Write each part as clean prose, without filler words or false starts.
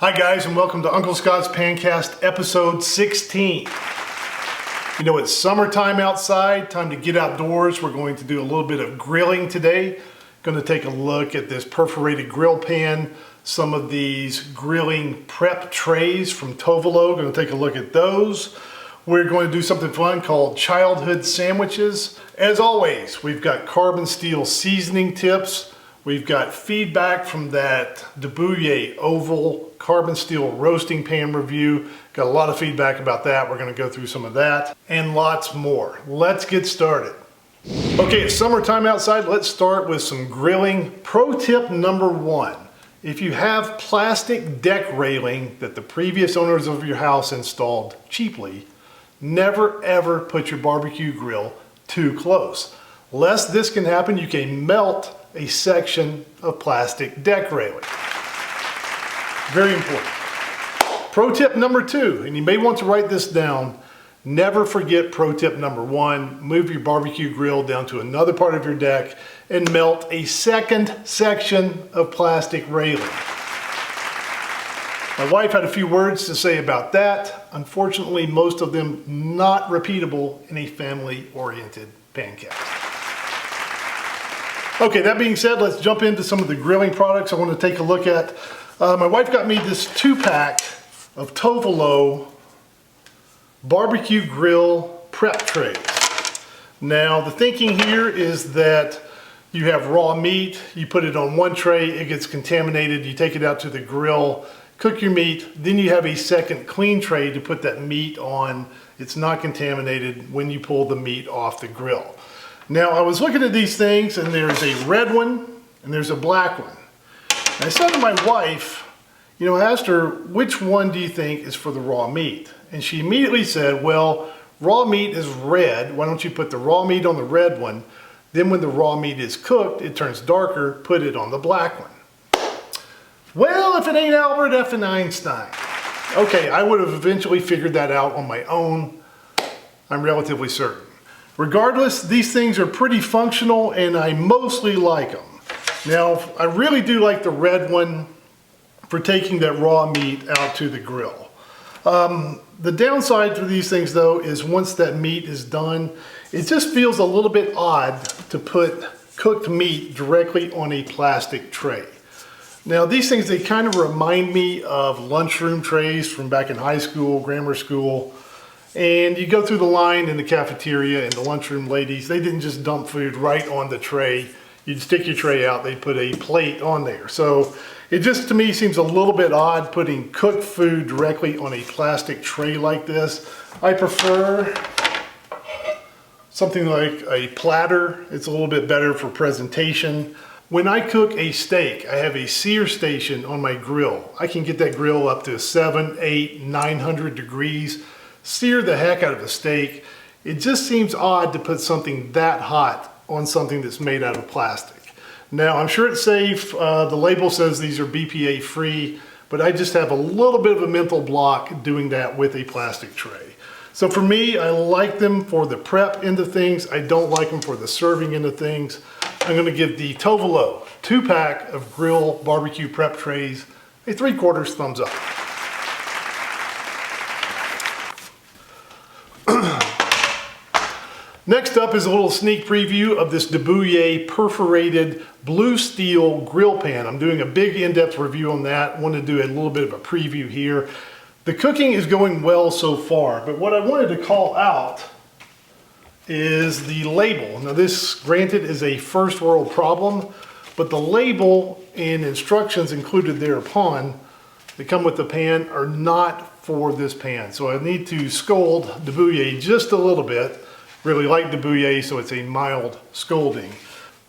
Hi guys, and welcome to Uncle Scott's Pancast episode 16. You know, it's summertime outside, time to get outdoors. We're going to do a little bit of grilling today. Going to take a look at this perforated grill pan, some of these grilling prep trays from Tovolo. Going to take a look at those. We're going to do something fun called childhood sandwiches. As always, we've got carbon steel seasoning tips. We've got feedback from that Debouillet oval carbon steel roasting pan review. Got a lot of feedback about that. We're going to go through some of that and lots more. Let's get started. Okay, it's summertime outside. Let's start with some grilling. Pro tip number one. If you have plastic deck railing that the previous owners of your house installed cheaply, never ever put your barbecue grill too close. Lest this can happen, you can melt a section of plastic deck railing. Very important. Pro tip number two, and you may want to write this down, never forget pro tip number one, move your barbecue grill down to another part of your deck and melt a second section of plastic railing. My wife had a few words to say about that. Unfortunately, most of them not repeatable in a family-oriented Pancast. Okay, that being said, let's jump into some of the grilling products I want to take a look at. My wife got me this 2-pack of Tovolo barbecue grill prep trays. Now, the thinking here is that you have raw meat, you put it on one tray, it gets contaminated, you take it out to the grill, cook your meat, then you have a second clean tray to put that meat on. It's not contaminated when you pull the meat off the grill. Now, I was looking at these things, and there's a red one, and there's a black one. And I said to my wife, I asked her, which one do you think is for the raw meat? And she immediately said, well, raw meat is red. Why don't you put the raw meat on the red one? Then when the raw meat is cooked, it turns darker, put it on the black one. Well, if it ain't Albert effing Einstein. Okay, I would have eventually figured that out on my own. I'm relatively certain. Regardless, these things are pretty functional and I mostly like them. Now, I really do like the red one for taking that raw meat out to the grill. The downside to these things though is once that meat is done, it just feels a little bit odd to put cooked meat directly on a plastic tray. Now these things, they kind of remind me of lunchroom trays from back in high school, grammar school. And you go through the line in the cafeteria and the lunchroom ladies, they didn't just dump food right on the tray. You'd stick your tray out, they'd put a plate on there. So it just to me seems a little bit odd putting cooked food directly on a plastic tray like this. I prefer something like a platter. It's a little bit better for presentation. When I cook a steak, I have a sear station on my grill. I can get that grill up to 700, 800, 900 degrees. Sear the heck out of a steak. It just seems odd to put something that hot on something that's made out of plastic. Now, I'm sure it's safe. The label says these are BPA free, but I just have a little bit of a mental block doing that with a plastic tray. So for me, I like them for the prep end of things. I don't like them for the serving end of things. I'm gonna give the Tovolo 2-pack of grill barbecue prep trays a 3/4 thumbs up. Next up is a little sneak preview of this Debouillet perforated blue steel grill pan. I'm doing a big in-depth review on that. I want to do a little bit of a preview here. The cooking is going well so far, but what I wanted to call out is the label. Now this, granted, is a first world problem, but the label and instructions included thereupon that come with the pan are not for this pan. So I need to scold Debouillet just a little bit. Really like Debouillet, so it's a mild scolding.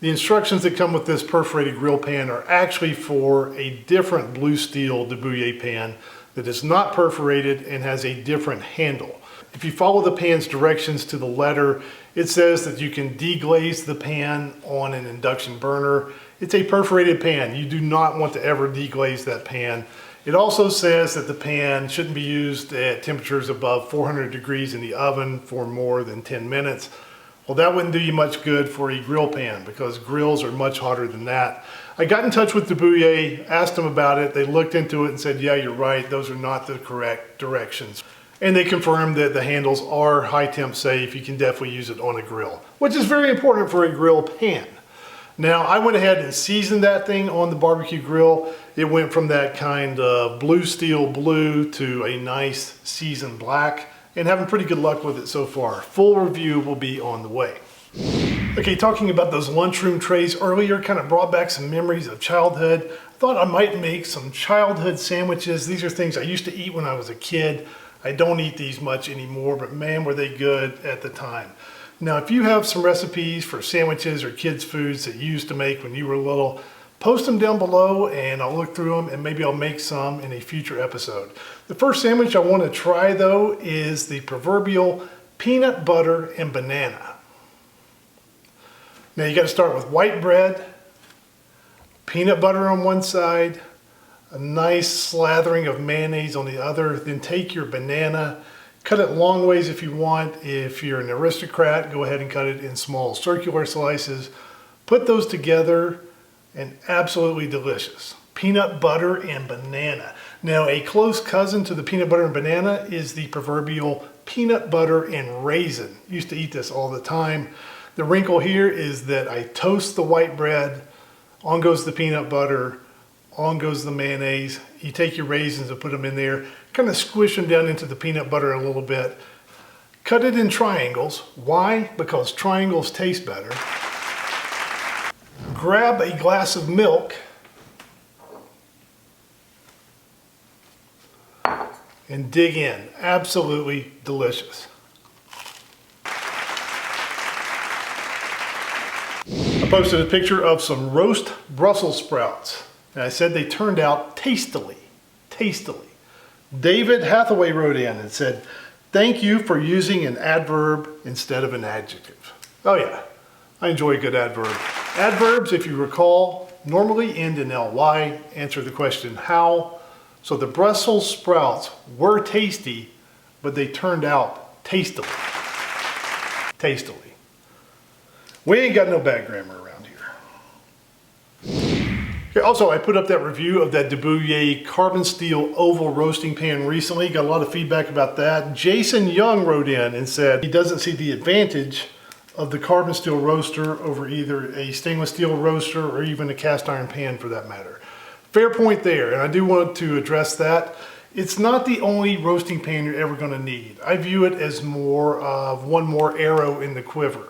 The instructions that come with this perforated grill pan are actually for a different blue steel Debouillet pan that is not perforated and has a different handle. If you follow the pan's directions to the letter, it says that you can deglaze the pan on an induction burner. It's a perforated pan. You do not want to ever deglaze that pan. It also says that the pan shouldn't be used at temperatures above 400 degrees in the oven for more than 10 minutes. Well, that wouldn't do you much good for a grill pan because grills are much hotter than that. I got in touch with Debouillet, asked them about it. They looked into it and said, yeah, you're right. Those are not the correct directions. And they confirmed that the handles are high temp safe. You can definitely use it on a grill, which is very important for a grill pan. Now, I went ahead and seasoned that thing on the barbecue grill. It went from that kind of blue steel blue to a nice seasoned black, and having pretty good luck with it so far. Full review will be on the way. Okay, talking about those lunchroom trays earlier kind of brought back some memories of childhood. I thought I might make some childhood sandwiches. These are things I used to eat when I was a kid. I don't eat these much anymore, but man, were they good at the time. Now, if you have some recipes for sandwiches or kids' foods that you used to make when you were little, post them down below and I'll look through them and maybe I'll make some in a future episode. The first sandwich I want to try though is the proverbial peanut butter and banana. Now you got to start with white bread, peanut butter on one side, a nice slathering of mayonnaise on the other, then take your banana, cut it long ways if you want. If you're an aristocrat, go ahead and cut it in small circular slices. Put those together and absolutely delicious. Peanut butter and banana. Now a close cousin to the peanut butter and banana is the proverbial peanut butter and raisin. Used to eat this all the time. The wrinkle here is that I toast the white bread, on goes the peanut butter, on goes the mayonnaise. You take your raisins and put them in there, kind of squish them down into the peanut butter a little bit. Cut it in triangles. Why? Because triangles taste better. Grab a glass of milk and dig in. Absolutely delicious. I posted a picture of some roast Brussels sprouts. And I said they turned out tastily. David Hathaway wrote in and said, thank you for using an adverb instead of an adjective. Oh yeah, I enjoy a good adverb. Adverbs, if you recall, normally end in ly, answer the question how. So the Brussels sprouts were tasty, but they turned out tastily. We ain't got no bad grammar around here. Okay, also, I put up that review of that Debouillet carbon steel oval roasting pan recently. Got a lot of feedback about that. Jason Young wrote in and said he doesn't see the advantage of the carbon steel roaster over either a stainless steel roaster or even a cast iron pan for that matter. Fair point there, and I do want to address that. It's not the only roasting pan you're ever going to need. I view it as more of one more arrow in the quiver.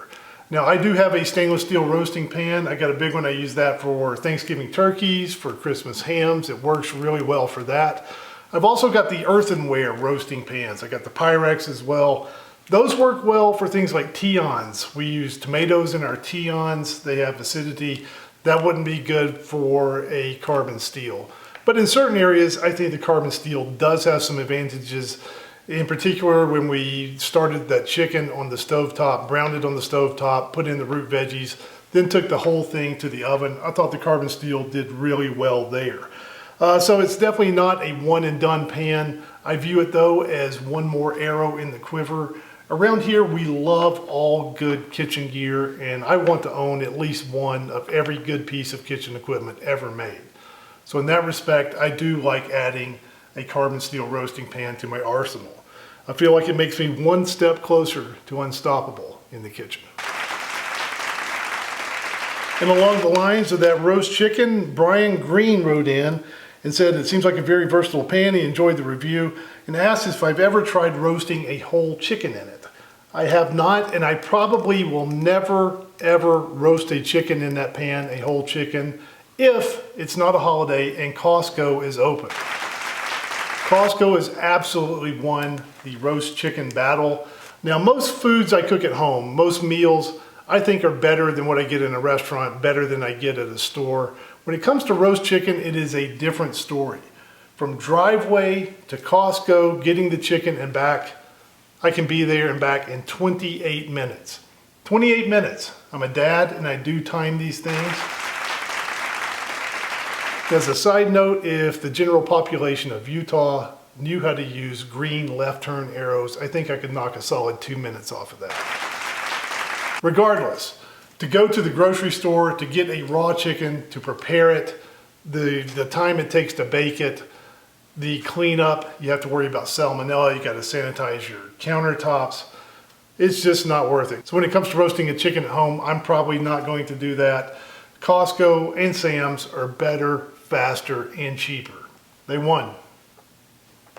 Now I do have a stainless steel roasting pan. I got a big one. I use that for Thanksgiving turkeys, for Christmas hams. It works really well for that. I've also got the earthenware roasting pans. I got the Pyrex as well. Those work well for things like Teons. We use tomatoes in our Teons. They have acidity. That wouldn't be good for a carbon steel. But in certain areas, I think the carbon steel does have some advantages. In particular, when we started that chicken on the stovetop, browned it on the stovetop, put in the root veggies, then took the whole thing to the oven. I thought the carbon steel did really well there. So it's definitely not a one and done pan. I view it though as one more arrow in the quiver. Around here, we love all good kitchen gear, and I want to own at least one of every good piece of kitchen equipment ever made. So in that respect, I do like adding a carbon steel roasting pan to my arsenal. I feel like it makes me one step closer to unstoppable in the kitchen. And along the lines of that roast chicken, Brian Green wrote in and said it seems like a very versatile pan. He enjoyed the review and asked if I've ever tried roasting a whole chicken in it. I have not, and I probably will never ever roast a chicken in that pan, a whole chicken, if it's not a holiday and Costco is open. Costco has absolutely won the roast chicken battle. Now, most foods I cook at home, most meals, I think are better than what I get in a restaurant, better than I get at a store. When it comes to roast chicken, it is a different story. From driveway to Costco, getting the chicken and back, I can be there and back in 28 minutes. 28 minutes. I'm a dad and I do time these things. As a side note, if the general population of Utah knew how to use green left turn arrows, I think I could knock a solid 2 minutes off of that. Regardless, To go to the grocery store to get a raw chicken, to prepare it, the time it takes to bake it, the cleanup, you have to worry about salmonella, you got to sanitize your countertops. It's just not worth it. So when it comes to roasting a chicken at home, I'm probably not going to do that. Costco and Sam's are better, faster, and cheaper. They won.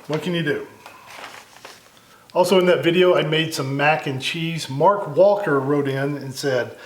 What can you do? Also in that video, I made some mac and cheese. Mark Walker wrote in and said,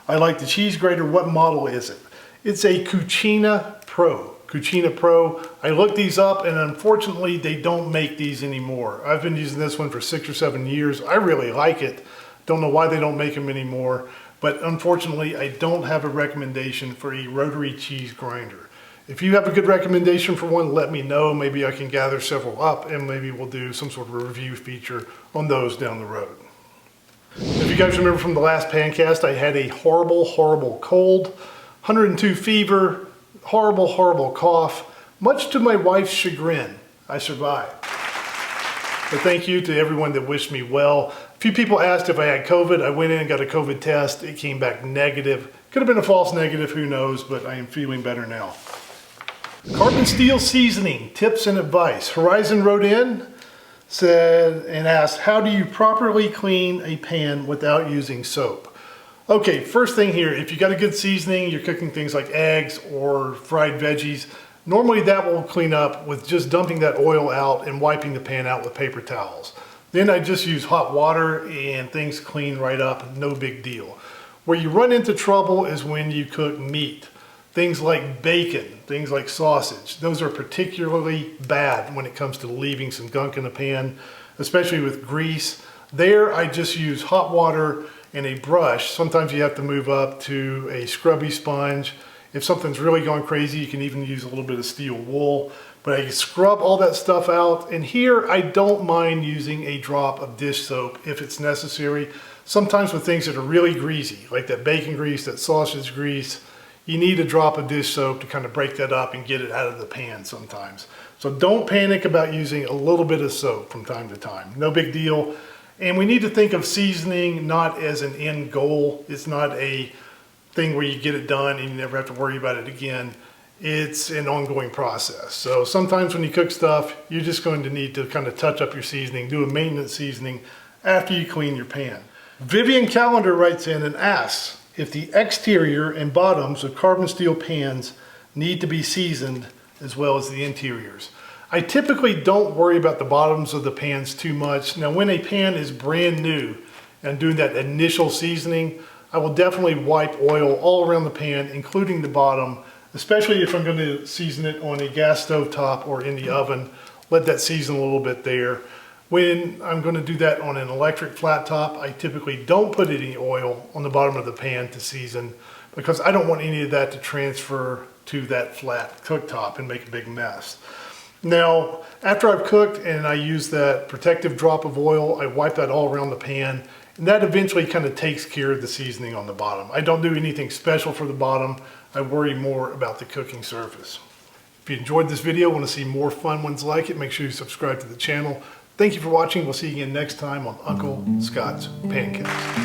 I like the cheese grater, what model is it? It's a Cucina Pro. Cucina Pro. I looked these up and unfortunately they don't make these anymore. I've been using this one for 6 or 7 years. I really like it. Don't know why they don't make them anymore, but unfortunately I don't have a recommendation for a rotary cheese grinder. If you have a good recommendation for one, let me know. Maybe I can gather several up and maybe we'll do some sort of a review feature on those down the road. If you guys remember from the last Pancast, I had a horrible cold, 102 fever, horrible cough. Much to my wife's chagrin, I survived. But thank you to everyone that wished me well. A few people asked if I had COVID. I went in and got a COVID test. It came back negative. Could have been a false negative, who knows, but I am feeling better now. Carbon steel seasoning, tips and advice. Horizon wrote in, said and asked, how do you properly clean a pan without using soap? Okay, first thing here, if you got a good seasoning, you're cooking things like eggs or fried veggies, normally that will clean up with just dumping that oil out and wiping the pan out with paper towels. Then I just use hot water and things clean right up, no big deal. Where you run into trouble is when you cook meat. Things like bacon, things like sausage, those are particularly bad when it comes to leaving some gunk in a pan, especially with grease. There I just use hot water and a brush. Sometimes you have to move up to a scrubby sponge. If something's really going crazy, you can even use a little bit of steel wool. But I scrub all that stuff out. And here I don't mind using a drop of dish soap if it's necessary. Sometimes with things that are really greasy, like that bacon grease, that sausage grease, you need a drop of dish soap to kind of break that up and get it out of the pan sometimes. So don't panic about using a little bit of soap from time to time. No big deal. And we need to think of seasoning not as an end goal. It's not a thing where you get it done and you never have to worry about it again. It's an ongoing process. So sometimes when you cook stuff, you're just going to need to kind of touch up your seasoning, do a maintenance seasoning after you clean your pan. Vivian Calendar writes in and asks if the exterior and bottoms of carbon steel pans need to be seasoned as well as the interiors. I typically don't worry about the bottoms of the pans too much. Now when a pan is brand new and doing that initial seasoning, I will definitely wipe oil all around the pan, including the bottom, especially if I'm going to season it on a gas stove top or in the oven. Let that season a little bit there. When I'm going to do that on an electric flat top, I typically don't put any oil on the bottom of the pan to season because I don't want any of that to transfer to that flat cooktop and make a big mess. Now, after I've cooked and I use that protective drop of oil, I wipe that all around the pan, and that eventually kind of takes care of the seasoning on the bottom. I don't do anything special for the bottom. I worry more about the cooking surface. If you enjoyed this video, want to see more fun ones like it, make sure you subscribe to the channel. Thank you for watching. We'll see you again next time on Uncle Scott's Pancast.